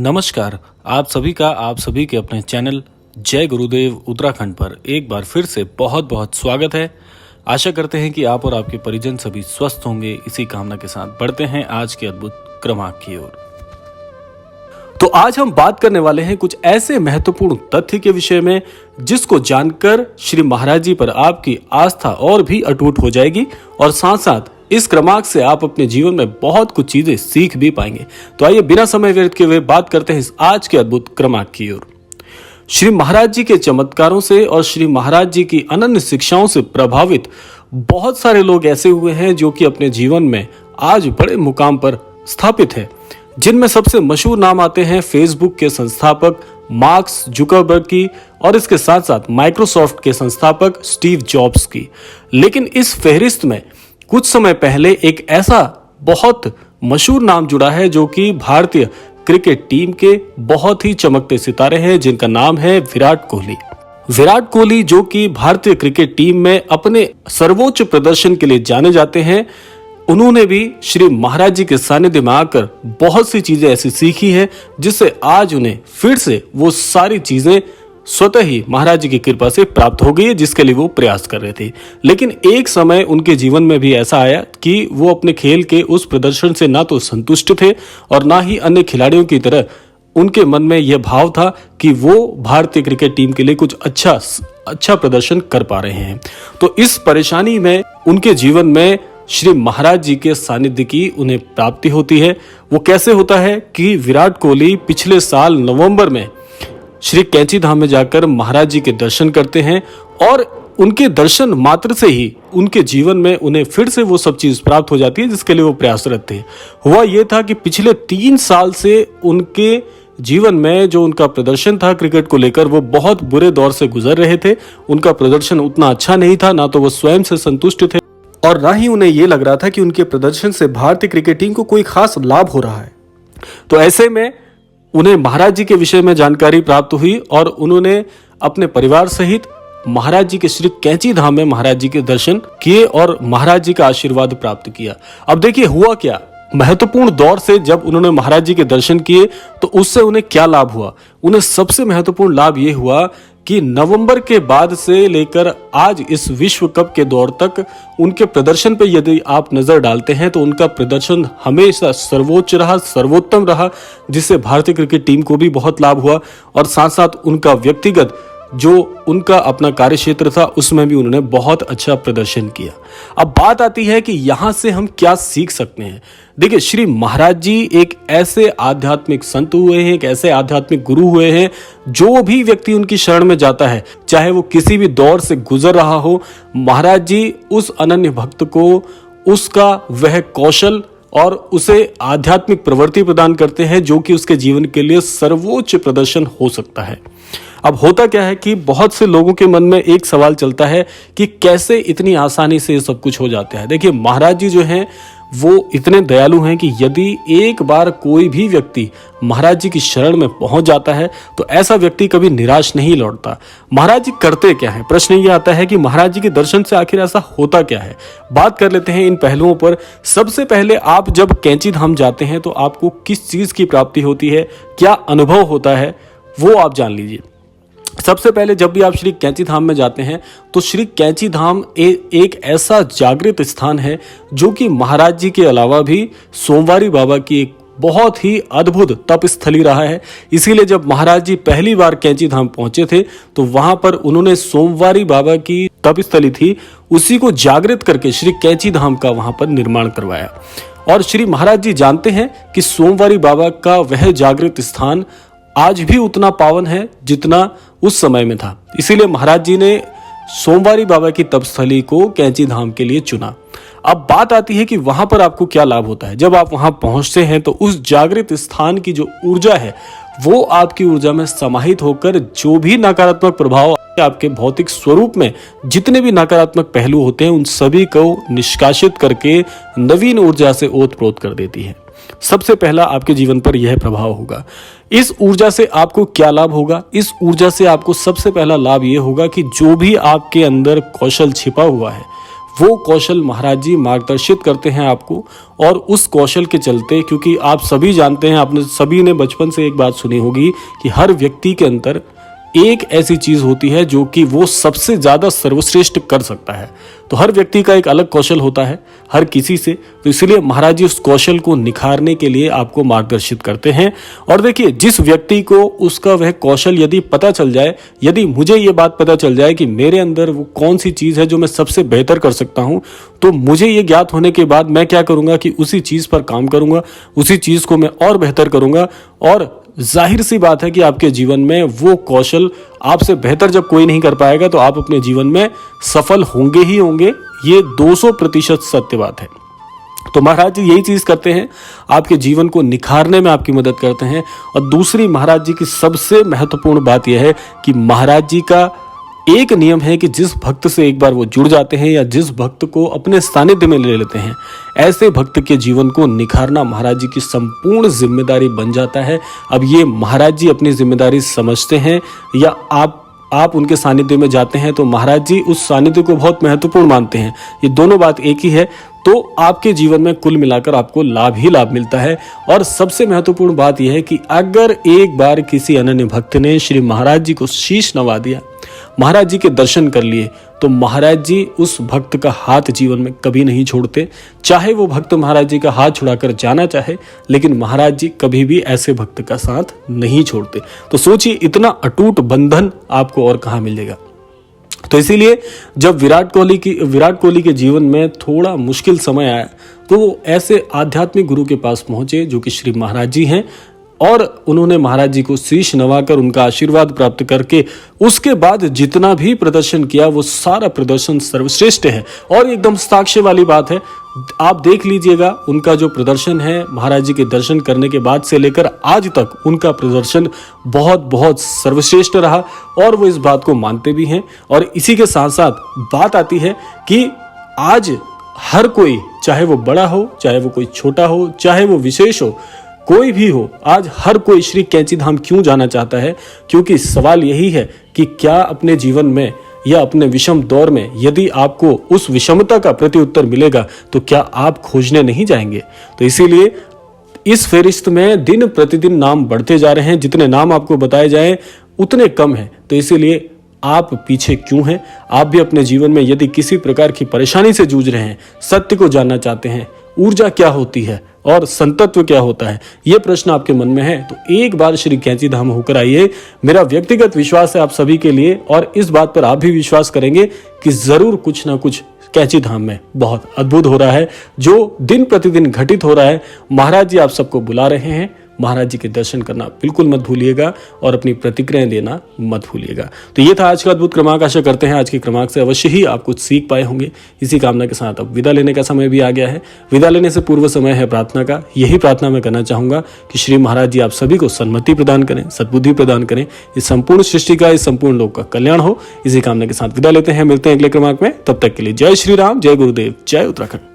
नमस्कार। आप सभी के अपने चैनल जय गुरुदेव उत्तराखंड पर एक बार फिर से बहुत बहुत स्वागत है। आशा करते हैं कि आप और आपके परिजन सभी स्वस्थ होंगे। इसी कामना के साथ बढ़ते हैं आज के अद्भुत क्रमांक की ओर। तो आज हम बात करने वाले हैं कुछ ऐसे महत्वपूर्ण तथ्य के विषय में जिसको जानकर श्री महाराज जी पर आपकी आस्था और भी अटूट हो जाएगी और साथ साथ इस क्रमांक से आप अपने जीवन में बहुत कुछ चीजें सीख भी पाएंगे। तो आइए बिना समय व्यर्थ किए हुए बात करते हैं इस आज के अद्भुत क्रमांक की ओर। श्री महाराज जी के चमत्कारों से और श्री महाराज जी की अनन्य शिक्षाओं से प्रभावित बहुत सारे लोग ऐसे हुए हैं जो कि अपने जीवन में आज बड़े मुकाम पर स्थापित है, जिनमें सबसे मशहूर नाम आते हैं फेसबुक के संस्थापक मार्क जुकरबर्ग की और इसके साथ साथ माइक्रोसॉफ्ट के संस्थापक स्टीव जॉब्स की। लेकिन इस फहरिस्त में कुछ समय पहले एक ऐसा बहुत मशहूर नाम जुड़ा है जो कि भारतीय क्रिकेट टीम के बहुत ही चमकते सितारे हैं, जिनका नाम है विराट कोहली। विराट कोहली जो कि भारतीय क्रिकेट टीम में अपने सर्वोच्च प्रदर्शन के लिए जाने जाते हैं, उन्होंने भी श्री महाराज जी के सानिध्य में आकर बहुत सी चीजें ऐसी सीखी है जिससे आज उन्हें फिर से वो सारी चीजें स्वतः ही महाराज जी की कृपा से प्राप्त हो गई है जिसके लिए वो प्रयास कर रहे थे। लेकिन एक समय उनके जीवन में भी ऐसा आया कि वो अपने खेल के उस प्रदर्शन से ना तो संतुष्ट थे और ना ही अन्य खिलाड़ियों की तरह उनके मन में यह भाव था कि वो भारतीय क्रिकेट टीम के लिए कुछ अच्छा प्रदर्शन कर पा रहे हैं। तो इस परेशानी में उनके जीवन में श्री महाराज जी के सानिध्य की उन्हें प्राप्ति होती है। वो कैसे होता है कि विराट कोहली पिछले साल नवंबर में श्री कैंची धाम में जाकर महाराज जी के दर्शन करते हैं और उनके दर्शन मात्र से ही उनके जीवन में उन्हें फिर से वो सब चीज प्राप्त हो जाती है जिसके लिए वो प्रयासरत थे। हुआ ये था कि पिछले 3 साल से उनके जीवन में जो उनका प्रदर्शन था क्रिकेट को लेकर, वो बहुत बुरे दौर से गुजर रहे थे। उनका प्रदर्शन उतना अच्छा नहीं था, ना तो वो स्वयं से संतुष्ट थे और ना ही उन्हें ये लग रहा था कि उनके प्रदर्शन से भारतीय क्रिकेट टीम को कोई खास लाभ हो रहा है। तो ऐसे में उन्हें महाराज जी के विषय में जानकारी प्राप्त हुई और उन्होंने अपने परिवार सहित महाराज जी के श्री कैंची धाम में महाराज जी के दर्शन किए और महाराज जी का आशीर्वाद प्राप्त किया। अब देखिए हुआ क्या, महत्वपूर्ण दौर से जब उन्होंने महाराज जी के दर्शन किए तो उससे उन्हें क्या लाभ हुआ। उन्हें सबसे महत्वपूर्ण लाभ ये हुआ कि नवंबर के बाद से लेकर आज इस विश्व कप के दौर तक उनके प्रदर्शन पर यदि आप नजर डालते हैं तो उनका प्रदर्शन हमेशा सर्वोच्च रहा, सर्वोत्तम रहा, जिससे भारतीय क्रिकेट टीम को भी बहुत लाभ हुआ और साथ साथ उनका व्यक्तिगत जो उनका अपना कार्य क्षेत्र था उसमें भी उन्होंने बहुत अच्छा प्रदर्शन किया। अब बात आती है कि यहां से हम क्या सीख सकते हैं। देखिए श्री महाराज जी एक ऐसे आध्यात्मिक संत हुए हैं, एक ऐसे आध्यात्मिक गुरु हुए हैं, जो भी व्यक्ति उनकी शरण में जाता है चाहे वो किसी भी दौर से गुजर रहा हो, महाराज जी उस अनन्य भक्त को उसका वह कौशल और उसे आध्यात्मिक प्रवृत्ति प्रदान करते हैं जो कि उसके जीवन के लिए सर्वोच्च प्रदर्शन हो सकता है। अब होता क्या है कि बहुत से लोगों के मन में एक सवाल चलता है कि कैसे इतनी आसानी से ये सब कुछ हो जाता है। देखिए महाराज जी जो हैं वो इतने दयालु हैं कि यदि एक बार कोई भी व्यक्ति महाराज जी की शरण में पहुंच जाता है तो ऐसा व्यक्ति कभी निराश नहीं लौटता। महाराज जी करते क्या है, प्रश्न ये आता है कि महाराज जी के दर्शन से आखिर ऐसा होता क्या है। बात कर लेते हैं इन पहलुओं पर। सबसे पहले आप जब कैंची धाम जाते हैं तो आपको किस चीज की प्राप्ति होती है, क्या अनुभव होता है, वो आप जान लीजिए। सबसे पहले जब भी आप श्री कैंची धाम में जाते हैं तो श्री कैंची धाम एक ऐसा जागृत स्थान है जो कि महाराज जी के अलावा भी सोमवारी बाबा की एक बहुत ही अद्भुत तप स्थली रहा है। इसीलिए जब महाराज जी पहली बार कैंची धाम पहुंचे थे तो वहां पर उन्होंने सोमवारी बाबा की तप स्थली थी उसी को जागृत करके श्री कैंची धाम का वहां पर निर्माण करवाया। और श्री महाराज जी जानते हैं कि सोमवारी बाबा का वह जागृत स्थान आज भी उतना पावन है जितना उस समय में था। इसीलिए महाराज जी ने सोमवारी बाबा की तपस्थली को कैंची धाम के लिए चुना। अब बात आती है कि वहां पर आपको क्या लाभ होता है। जब आप वहां पहुंचते हैं तो उस जागृत स्थान की जो ऊर्जा है वो आपकी ऊर्जा में समाहित होकर जो भी नकारात्मक प्रभाव आपके भौतिक स्वरूप में जितने भी नकारात्मक पहलू होते हैं उन सभी को निष्कासित करके नवीन ऊर्जा से ओतप्रोत कर देती है। सबसे पहला आपके जीवन पर यह प्रभाव होगा। इस ऊर्जा से आपको क्या लाभ होगा? इस ऊर्जा से आपको सबसे पहला लाभ यह होगा कि जो भी आपके अंदर कौशल छिपा हुआ है वो कौशल महाराज जी मार्गदर्शित करते हैं आपको। और उस कौशल के चलते, क्योंकि आप सभी जानते हैं, आपने सभी ने बचपन से एक बात सुनी होगी कि हर व्यक्ति के अंदर एक ऐसी चीज होती है जो कि वो सबसे ज्यादा सर्वश्रेष्ठ कर सकता है। तो हर व्यक्ति का एक अलग कौशल होता है हर किसी से, तो इसलिए महाराज जी उस कौशल को निखारने के लिए आपको मार्गदर्शित करते हैं। और देखिए, जिस व्यक्ति को उसका वह कौशल यदि पता चल जाए, यदि मुझे ये बात पता चल जाए कि मेरे अंदर वो कौन सी चीज है जो मैं सबसे बेहतर कर सकता हूं, तो मुझे ये ज्ञात होने के बाद मैं क्या करूंगा कि उसी चीज पर काम करूंगा, उसी चीज को मैं और बेहतर करूंगा। और जाहिर सी बात है कि आपके जीवन में वो कौशल आपसे बेहतर जब कोई नहीं कर पाएगा तो आप अपने जीवन में सफल होंगे ही होंगे। ये 200% सत्य बात है। तो महाराज जी यही चीज करते हैं, आपके जीवन को निखारने में आपकी मदद करते हैं। और दूसरी महाराज जी की सबसे महत्वपूर्ण बात यह है कि महाराज जी का एक नियम है कि जिस भक्त से एक बार वो जुड़ जाते हैं या जिस भक्त को अपने सानिध्य में ले लेते हैं, ऐसे भक्त के जीवन को निखारना महाराज जी की संपूर्ण जिम्मेदारी बन जाता है। अब ये महाराज जी अपनी जिम्मेदारी समझते हैं या आप उनके सानिध्य में जाते हैं तो महाराज जी उस सानिध्य को बहुत महत्वपूर्ण मानते हैं। ये दोनों बात एक ही है। तो आपके जीवन में कुल मिलाकर आपको लाभ ही लाभ मिलता है। और सबसे महत्वपूर्ण बात यह है कि अगर एक बार किसी अनन्य भक्त ने श्री महाराज जी को शीश नवा दिया, महाराज जी के दर्शन कर लिए, तो महाराज जी उस भक्त का हाथ जीवन में कभी नहीं छोड़ते। चाहे वो भक्त महाराज जी का हाथ छुड़ाकर जाना चाहे, लेकिन महाराज जी कभी भी ऐसे भक्त का साथ नहीं छोड़ते। तो सोचिए, इतना अटूट बंधन आपको और कहाँ मिल जाएगा। तो इसीलिए जब विराट कोहली के जीवन में थोड़ा मुश्किल समय आया, तो वो ऐसे आध्यात्मिक गुरु के पास पहुंचे जो कि श्री महाराज जी हैं। और उन्होंने महाराज जी को शीश नवाकर उनका आशीर्वाद प्राप्त करके उसके बाद जितना भी प्रदर्शन किया वो सारा प्रदर्शन सर्वश्रेष्ठ है। और एकदम साक्ष्य वाली बात है, आप देख लीजिएगा उनका जो प्रदर्शन है, महाराज जी के दर्शन करने के बाद से लेकर आज तक उनका प्रदर्शन बहुत बहुत सर्वश्रेष्ठ रहा। और वो इस बात को मानते भी हैं। और इसी के साथ साथ बात आती है कि आज हर कोई, चाहे वो बड़ा हो, चाहे वो कोई छोटा हो, चाहे वो विशेष हो, कोई भी हो, आज हर कोई श्री कैंची धाम क्यों जाना चाहता है? क्योंकि सवाल यही है कि क्या अपने जीवन में या अपने विषम दौर में यदि आपको उस विषमता का प्रत्युत्तर मिलेगा तो क्या आप खोजने नहीं जाएंगे? तो इसीलिए इस फेरिस्त में दिन प्रतिदिन नाम बढ़ते जा रहे हैं। जितने नाम आपको बताए जाएं उतने कम हैं। तो इसीलिए आप पीछे क्यों हैं? आप भी अपने जीवन में यदि किसी प्रकार की परेशानी से जूझ रहे हैं, सत्य को जानना चाहते हैं, ऊर्जा क्या होती है और संतत्व क्या होता है, ये प्रश्न आपके मन में है, तो एक बार श्री कैंची धाम होकर आइए। मेरा व्यक्तिगत विश्वास है आप सभी के लिए, और इस बात पर आप भी विश्वास करेंगे कि जरूर कुछ ना कुछ कैंची धाम में बहुत अद्भुत हो रहा है, जो दिन प्रतिदिन घटित हो रहा है। महाराज जी आप सबको बुला रहे हैं। महाराज जी के दर्शन करना बिल्कुल मत भूलिएगा और अपनी प्रतिक्रियाएं देना मत भूलिएगा। तो ये था आज का अद्भुत क्रमांक। आशा करते हैं आज के क्रमांक से अवश्य ही आप कुछ सीख पाए होंगे। इसी कामना के साथ अब विदा लेने का समय भी आ गया है। विदा लेने से पूर्व समय है प्रार्थना का। यही प्रार्थना मैं करना चाहूंगा कि श्री महाराज जी आप सभी को सन्मति प्रदान करें, सद्बुद्धि प्रदान करें, इस संपूर्ण सृष्टि का, इस संपूर्ण लोक का कल्याण हो। इसी कामना के साथ विदा लेते हैं। मिलते हैं अगले क्रमांक में। तब तक के लिए जय श्री राम, जय गुरुदेव, जय उत्तराखंड।